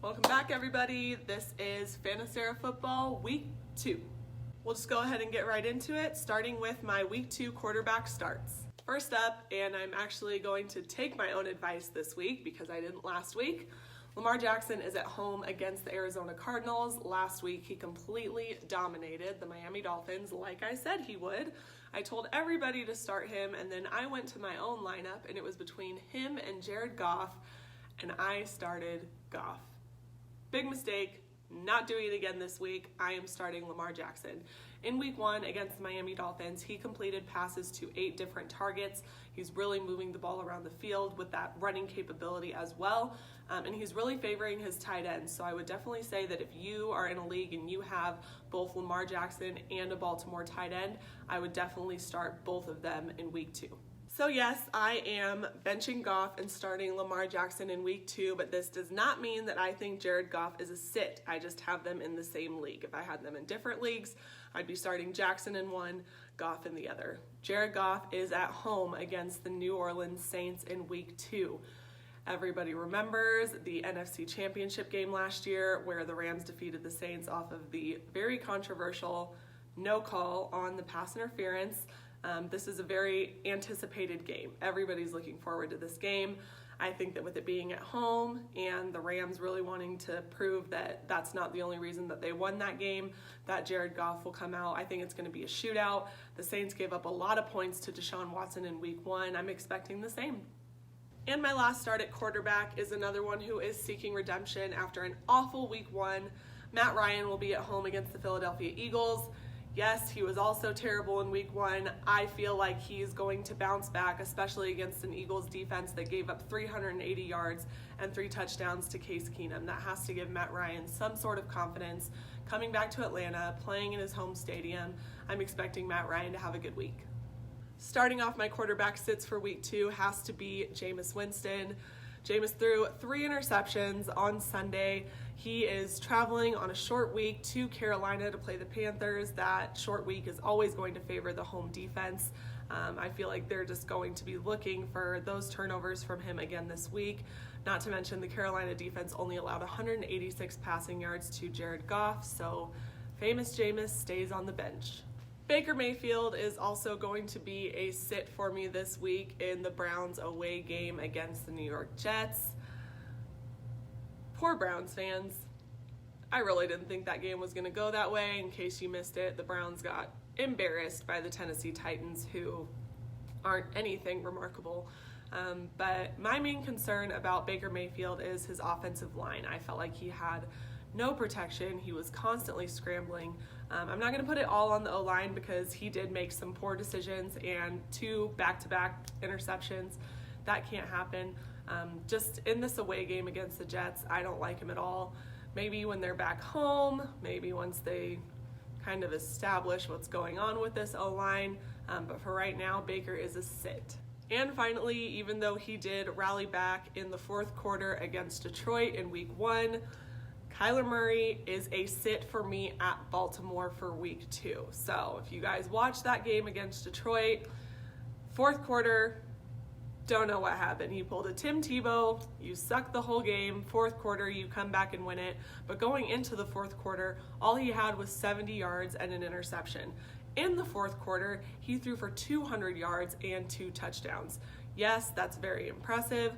Welcome back, everybody. This is Fantasera Football Week 2. We'll just go ahead and get right into it, starting with my Week 2 quarterback starts. First up, and I'm actually going to take my own advice this week because I didn't last week. Lamar Jackson is at home against the Arizona Cardinals. Last week, he completely dominated the Miami Dolphins like I said he would. I told everybody to start him, and then I went to my own lineup, and it was between him and Jared Goff, and I started Goff. Big mistake, not doing it again this week. I am starting Lamar Jackson. In week 1 against the Miami Dolphins, he completed passes to 8 different targets. He's really moving the ball around the field with that running capability as well. And he's really favoring his tight ends. So I would definitely say that if you are in a league and you have both Lamar Jackson and a Baltimore tight end, I would definitely start both of them in week 2. So yes, I am benching Goff and starting Lamar Jackson in week 2, but this does not mean that I think Jared Goff is a sit. I just have them in the same league. If I had them in different leagues, I'd be starting Jackson in one, Goff in the other. Jared Goff is at home against the New Orleans Saints in week 2. Everybody remembers the NFC Championship game last year where the Rams defeated the Saints off of the very controversial no call on the pass interference. This is a very anticipated game. Everybody's looking forward to this game. I think that with it being at home and the Rams really wanting to prove that that's not the only reason that they won that game, that Jared Goff will come out. I think it's going to be a shootout. The Saints gave up a lot of points to Deshaun Watson in week 1. I'm expecting the same. And my last start at quarterback is another one who is seeking redemption after an awful week 1. Matt Ryan will be at home against the Philadelphia Eagles. Yes, he was also terrible in week 1. I feel like he's going to bounce back, especially against an Eagles defense that gave up 380 yards and 3 touchdowns to Case Keenum. That has to give Matt Ryan some sort of confidence. Coming back to Atlanta, playing in his home stadium, I'm expecting Matt Ryan to have a good week. Starting off my quarterback sits for week 2 has to be Jameis Winston. Jameis threw 3 interceptions on Sunday. He is traveling on a short week to Carolina to play the Panthers. That short week is always going to favor the home defense. I feel like they're just going to be looking for those turnovers from him again this week. Not to mention the Carolina defense only allowed 186 passing yards to Jared Goff, so famous Jameis stays on the bench. Baker Mayfield is also going to be a sit for me this week in the Browns away game against the New York Jets. Poor Browns fans. I really didn't think that game was going to go that way. In case you missed it, the Browns got embarrassed by the Tennessee Titans, who aren't anything remarkable. But my main concern about Baker Mayfield is his offensive line. I felt like he had no protection. He was constantly scrambling. I'm not going to put it all on the O-line because he did make some poor decisions and 2 back-to-back interceptions. That can't happen. Just in this away game against the Jets, I don't like him at all. Maybe when they're back home, maybe once they kind of establish what's going on with this O-line. But for right now, Baker is a sit. And finally, even though he did rally back in the 4th quarter against Detroit in week 1, Kyler Murray is a sit for me at Baltimore for week 2. So if you guys watched that game against Detroit, 4th quarter, don't know what happened. He pulled a Tim Tebow, you suck the whole game. 4th quarter, you come back and win it. But going into the 4th quarter, all he had was 70 yards and an interception. In the 4th quarter, he threw for 200 yards and 2 touchdowns. Yes, that's very impressive.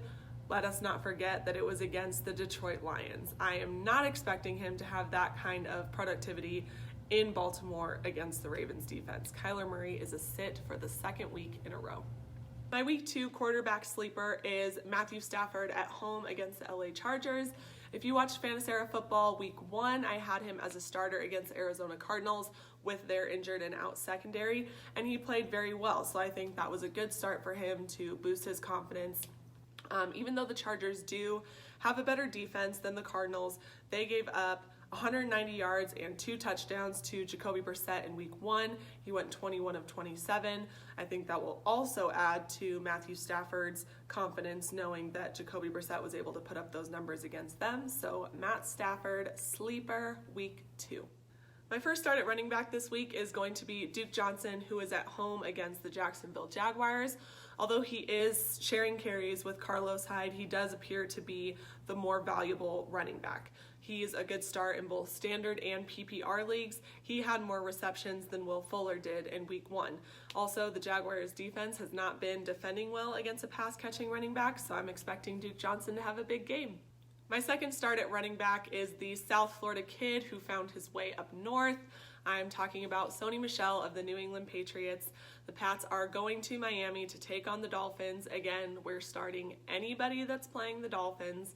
Let us not forget that it was against the Detroit Lions. I am not expecting him to have that kind of productivity in Baltimore against the Ravens defense. Kyler Murray is a sit for the 2nd week in a row. My week 2 quarterback sleeper is Matthew Stafford at home against the LA Chargers. If you watched Fantasera Football week 1, I had him as a starter against Arizona Cardinals with their injured and out secondary, and he played very well. So I think that was a good start for him to boost his confidence. Even though the Chargers do have a better defense than the Cardinals, they gave up 190 yards and 2 touchdowns to Jacoby Brissett in week 1. He went 21 of 27. I think that will also add to Matthew Stafford's confidence knowing that Jacoby Brissett was able to put up those numbers against them. So Matt Stafford, sleeper week 2. My first start at running back this week is going to be Duke Johnson, who is at home against the Jacksonville Jaguars. Although he is sharing carries with Carlos Hyde, he does appear to be the more valuable running back. He's a good start in both standard and PPR leagues. He had more receptions than Will Fuller did in week 1. Also, the Jaguars defense has not been defending well against a pass-catching running back, so I'm expecting Duke Johnson to have a big game. My second start at running back is the South Florida kid who found his way up north. I'm talking about Sony Michel of the New England Patriots. The Pats are going to Miami to take on the Dolphins. Again, we're starting anybody that's playing the Dolphins.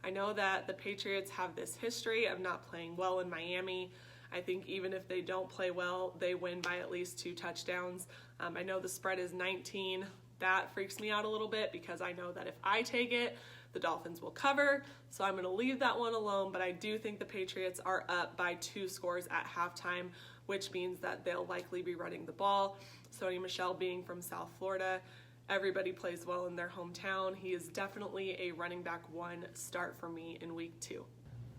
I know that the Patriots have this history of not playing well in Miami. I think even if they don't play well, they win by at least 2 touchdowns. I know the spread is 19. That freaks me out a little bit because I know that if I take it, the Dolphins will cover. So I'm going to leave that one alone, but I do think the Patriots are up by 2 scores at halftime, which means that they'll likely be running the ball. Sony Michel being from South Florida, everybody plays well in their hometown. He is definitely a running back 1 start for me in week 2.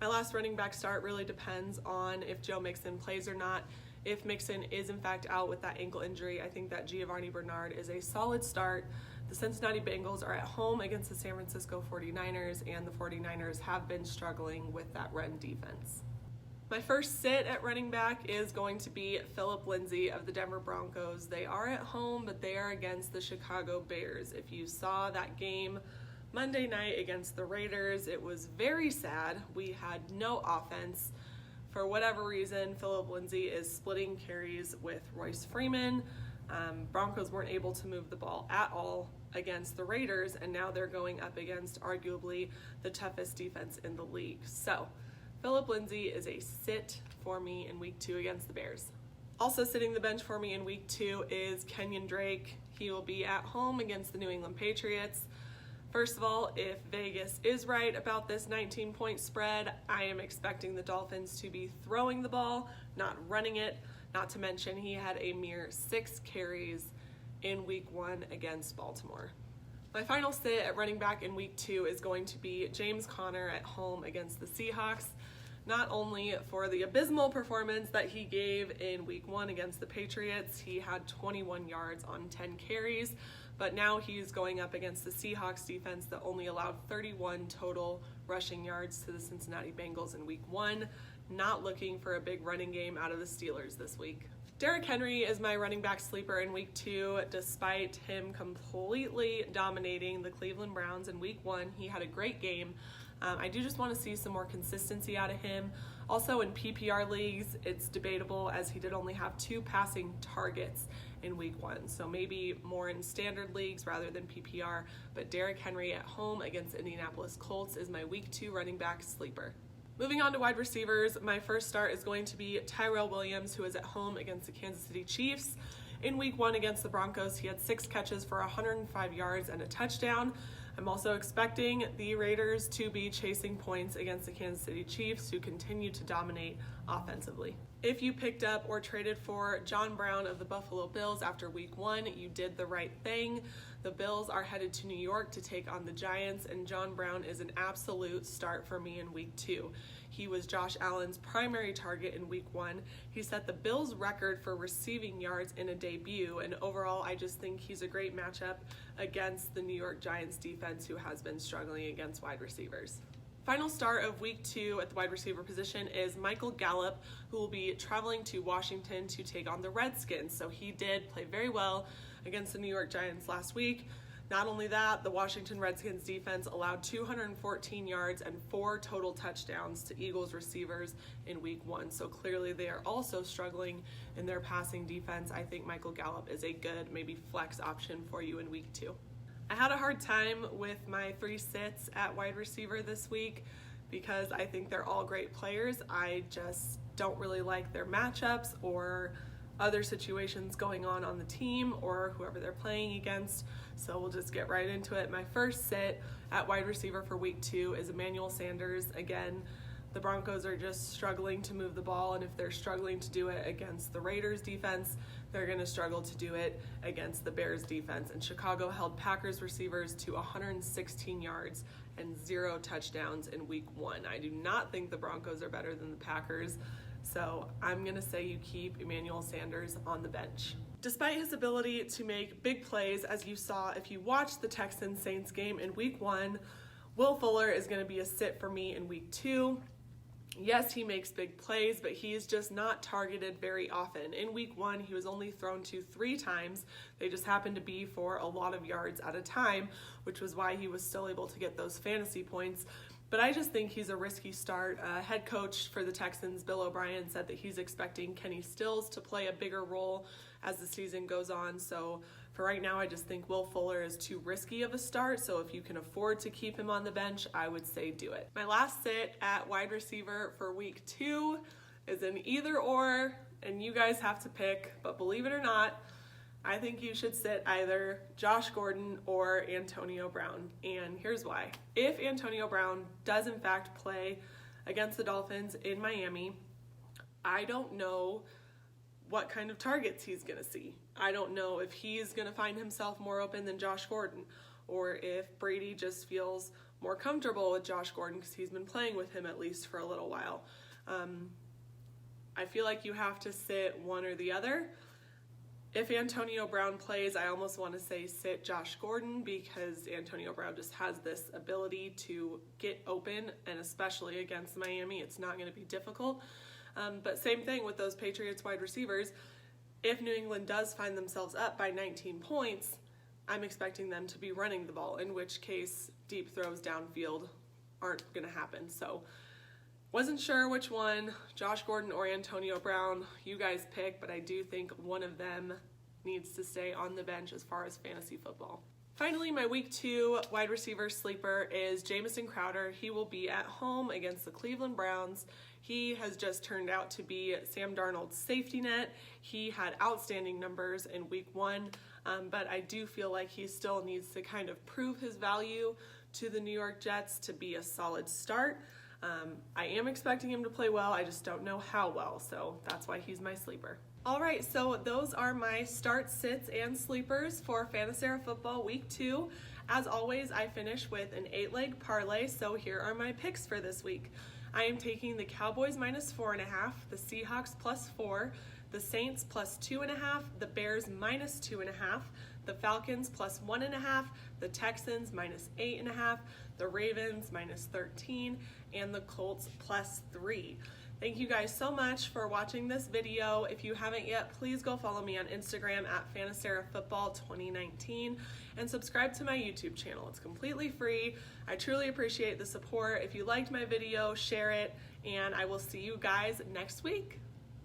My last running back start really depends on if Joe Mixon plays or not. If Mixon is in fact out with that ankle injury, I think that Giovanni Bernard is a solid start. The Cincinnati Bengals are at home against the San Francisco 49ers, and the 49ers have been struggling with that run defense. My first sit at running back is going to be Phillip Lindsay of the Denver Broncos. They are at home, but they are against the Chicago Bears. If you saw that game Monday night against the Raiders, it was very sad. We had no offense. For whatever reason, Phillip Lindsay is splitting carries with Royce Freeman. Broncos weren't able to move the ball at all against the Raiders, and now they're going up against arguably the toughest defense in the league. So Phillip Lindsay is a sit for me in week 2 against the Bears. Also sitting the bench for me in week 2 is Kenyon Drake. He will be at home against the New England Patriots. First of all, if Vegas is right about this 19-point spread, I am expecting the Dolphins to be throwing the ball, not running it. Not to mention he had a mere 6 carries in week 1 against Baltimore. My final sit at running back in week 2 is going to be James Conner at home against the Seahawks. Not only for the abysmal performance that he gave in week 1 against the Patriots, he had 21 yards on 10 carries, but now he's going up against the Seahawks defense that only allowed 31 total rushing yards to the Cincinnati Bengals in week 1. Not looking for a big running game out of the Steelers this week. Derrick Henry is my running back sleeper in week 2. Despite him completely dominating the Cleveland Browns in week 1, he had a great game. I do just want to see some more consistency out of him. Also in PPR leagues, it's debatable as he did only have 2 passing targets in week 1. So maybe more in standard leagues rather than PPR. But Derrick Henry at home against Indianapolis Colts is my week 2 running back sleeper. Moving on to wide receivers, my first start is going to be Tyrell Williams, who is at home against the Kansas City Chiefs. In week 1 against the Broncos, he had 6 catches for 105 yards and a touchdown. I'm also expecting the Raiders to be chasing points against the Kansas City Chiefs, who continue to dominate offensively. If you picked up or traded for John Brown of the Buffalo Bills after week 1, you did the right thing. The Bills are headed to New York to take on the Giants, and John Brown is an absolute start for me in week 2. He was Josh Allen's primary target in week 1. He set the Bills' record for receiving yards in a debut, and overall, I just think he's a great matchup against the New York Giants defense, who has been struggling against wide receivers. Final start of week 2 at the wide receiver position is Michael Gallup, who will be traveling to Washington to take on the Redskins. So he did play very well against the New York Giants last week. Not only that, the Washington Redskins defense allowed 214 yards and 4 total touchdowns to Eagles receivers in week 1. So clearly they are also struggling in their passing defense. I think Michael Gallup is a good, maybe flex option for you in week 2. I had a hard time with my 3 sits at wide receiver this week because I think they're all great players. I just don't really like their matchups or other situations going on the team or whoever they're playing against. So we'll just get right into it. My first sit at wide receiver for week 2 is Emmanuel Sanders. Again, the Broncos are just struggling to move the ball, and if they're struggling to do it against the Raiders defense, they're going to struggle to do it against the Bears defense. And Chicago held Packers receivers to 116 yards and 0 touchdowns in week 1. I do not think the Broncos are better than the Packers, so I'm going to say you keep Emmanuel Sanders on the bench. Despite his ability to make big plays, as you saw if you watched the Texans-Saints game in week 1, Will Fuller is going to be a sit for me in week 2. Yes, he makes big plays, but he is just not targeted very often. In week 1, he was only thrown to 3 times. They just happened to be for a lot of yards at a time, which was why he was still able to get those fantasy points. But I just think he's a risky start. Head coach for the Texans, Bill O'Brien, said that he's expecting Kenny Stills to play a bigger role as the season goes on. So for right now, I just think Will Fuller is too risky of a start. So if you can afford to keep him on the bench, I would say do it. My last sit at wide receiver for week 2 is an either or, and you guys have to pick. But believe it or not, I think you should sit either Josh Gordon or Antonio Brown, and here's why. If Antonio Brown does in fact play against the Dolphins in Miami, I don't know what kind of targets he's going to see. I don't know if he's going to find himself more open than Josh Gordon, or if Brady just feels more comfortable with Josh Gordon because he's been playing with him at least for a little while. I feel like you have to sit one or the other. If Antonio Brown plays, I almost want to say sit Josh Gordon because Antonio Brown just has this ability to get open, and especially against Miami, it's not going to be difficult. But same thing with those Patriots wide receivers. If New England does find themselves up by 19 points, I'm expecting them to be running the ball, in which case deep throws downfield aren't going to happen. So wasn't sure which one, Josh Gordon or Antonio Brown. You guys pick, but I do think one of them needs to stay on the bench as far as fantasy football. Finally, my week 2 wide receiver sleeper is Jamison Crowder. He will be at home against the Cleveland Browns. He has just turned out to be Sam Darnold's safety net. He had outstanding numbers in week 1, but I do feel like he still needs to kind of prove his value to the New York Jets to be a solid start. I am expecting him to play well, I just don't know how well, so that's why he's my sleeper. All right, so those are my start, sits, and sleepers for Fantasera Football Week 2. As always, I finish with an 8-leg parlay, so here are my picks for this week. I am taking the Cowboys -4.5, the Seahawks +4, the Saints +2.5, the Bears -2.5, the Falcons +1.5, the Texans -8.5, the Ravens -13, and the Colts +3. Thank you guys so much for watching this video. If you haven't yet, please go follow me on Instagram at FantaseraFootball2019 and subscribe to my YouTube channel. It's completely free. I truly appreciate the support. If you liked my video, share it, and I will see you guys next week.